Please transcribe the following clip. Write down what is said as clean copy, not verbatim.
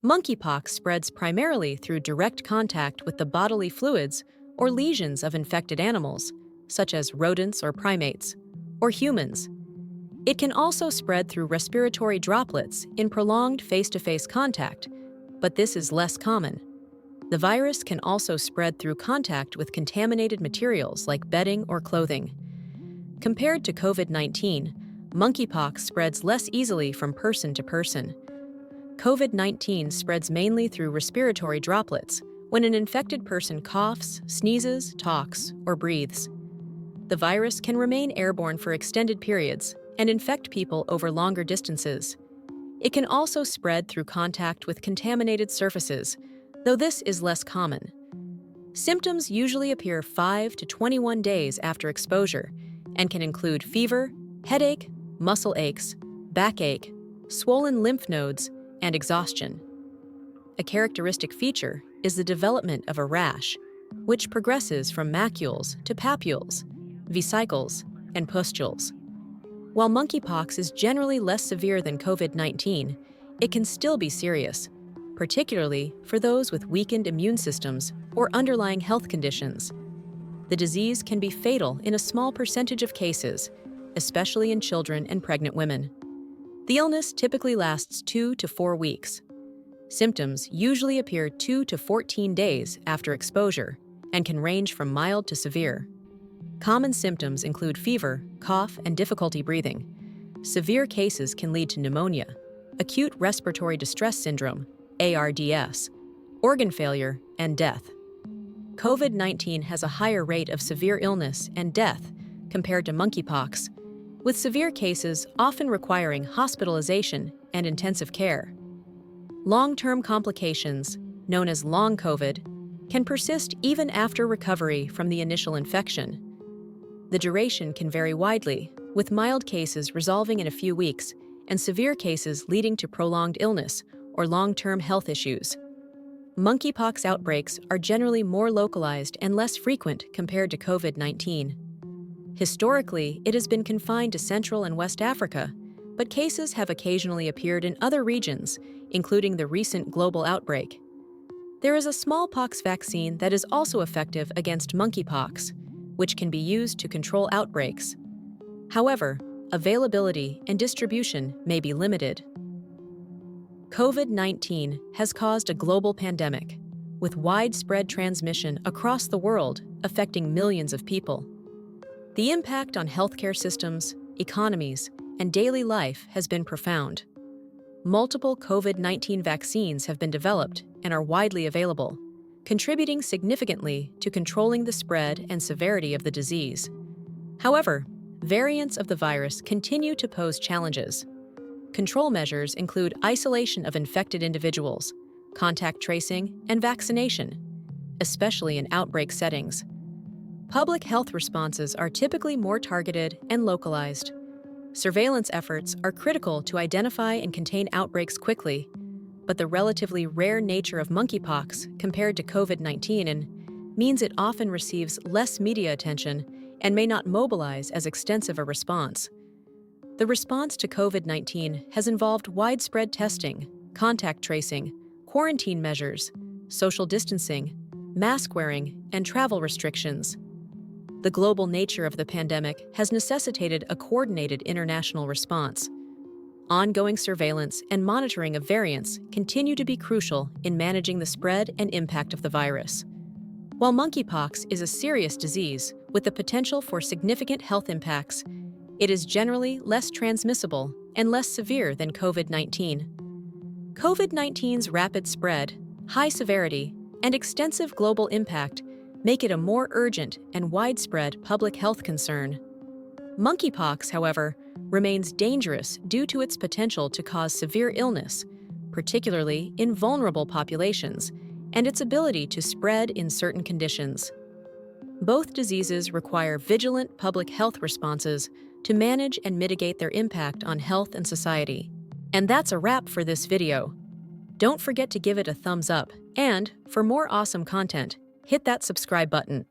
Monkeypox spreads primarily through direct contact with the bodily fluids or lesions of infected animals, such as rodents or primates, or humans. It can also spread through respiratory droplets in prolonged face-to-face contact, but this is less common. The virus can also spread through contact with contaminated materials like bedding or clothing. Compared to COVID-19, monkeypox spreads less easily from person to person. COVID-19 spreads mainly through respiratory droplets when an infected person coughs, sneezes, talks, or breathes. The virus can remain airborne for extended periods and infect people over longer distances. It can also spread through contact with contaminated surfaces, though this is less common. Symptoms usually appear 5 to 21 days after exposure and can include fever, headache, muscle aches, backache, swollen lymph nodes, and exhaustion. A characteristic feature is the development of a rash, which progresses from macules to papules, vesicles, and pustules. While monkeypox is generally less severe than COVID-19, it can still be serious, particularly for those with weakened immune systems or underlying health conditions. The disease can be fatal in a small percentage of cases, especially in children and pregnant women. The illness typically lasts 2 to 4 weeks. Symptoms usually appear 2 to 14 days after exposure and can range from mild to severe. Common symptoms include fever, cough, and difficulty breathing. Severe cases can lead to pneumonia, acute respiratory distress syndrome, ARDS, organ failure, and death. COVID-19 has a higher rate of severe illness and death compared to monkeypox, with severe cases often requiring hospitalization and intensive care. Long-term complications, known as long COVID, can persist even after recovery from the initial infection. The duration can vary widely, with mild cases resolving in a few weeks and severe cases leading to prolonged illness or long-term health issues. Monkeypox outbreaks are generally more localized and less frequent compared to COVID-19. Historically, it has been confined to Central and West Africa, but cases have occasionally appeared in other regions, including the recent global outbreak. There is a smallpox vaccine that is also effective against monkeypox, which can be used to control outbreaks. However, availability and distribution may be limited. COVID-19 has caused a global pandemic, with widespread transmission across the world affecting millions of people. The impact on healthcare systems, economies, and daily life has been profound. Multiple COVID-19 vaccines have been developed and are widely available, contributing significantly to controlling the spread and severity of the disease. However, variants of the virus continue to pose challenges. Control measures include isolation of infected individuals, contact tracing, and vaccination, especially in outbreak settings. Public health responses are typically more targeted and localized. Surveillance efforts are critical to identify and contain outbreaks quickly, but the relatively rare nature of monkeypox compared to COVID-19 means it often receives less media attention and may not mobilize as extensive a response. The response to COVID-19 has involved widespread testing, contact tracing, quarantine measures, social distancing, mask wearing, and travel restrictions. The global nature of the pandemic has necessitated a coordinated international response. Ongoing surveillance and monitoring of variants continue to be crucial in managing the spread and impact of the virus. While monkeypox is a serious disease with the potential for significant health impacts, it is generally less transmissible and less severe than COVID-19. COVID-19's rapid spread, high severity, and extensive global impact make it a more urgent and widespread public health concern. Monkeypox, however, remains dangerous due to its potential to cause severe illness, particularly in vulnerable populations, and its ability to spread in certain conditions. Both diseases require vigilant public health responses to manage and mitigate their impact on health and society. And that's a wrap for this video. Don't forget to give it a thumbs up, and for more awesome content, hit that subscribe button.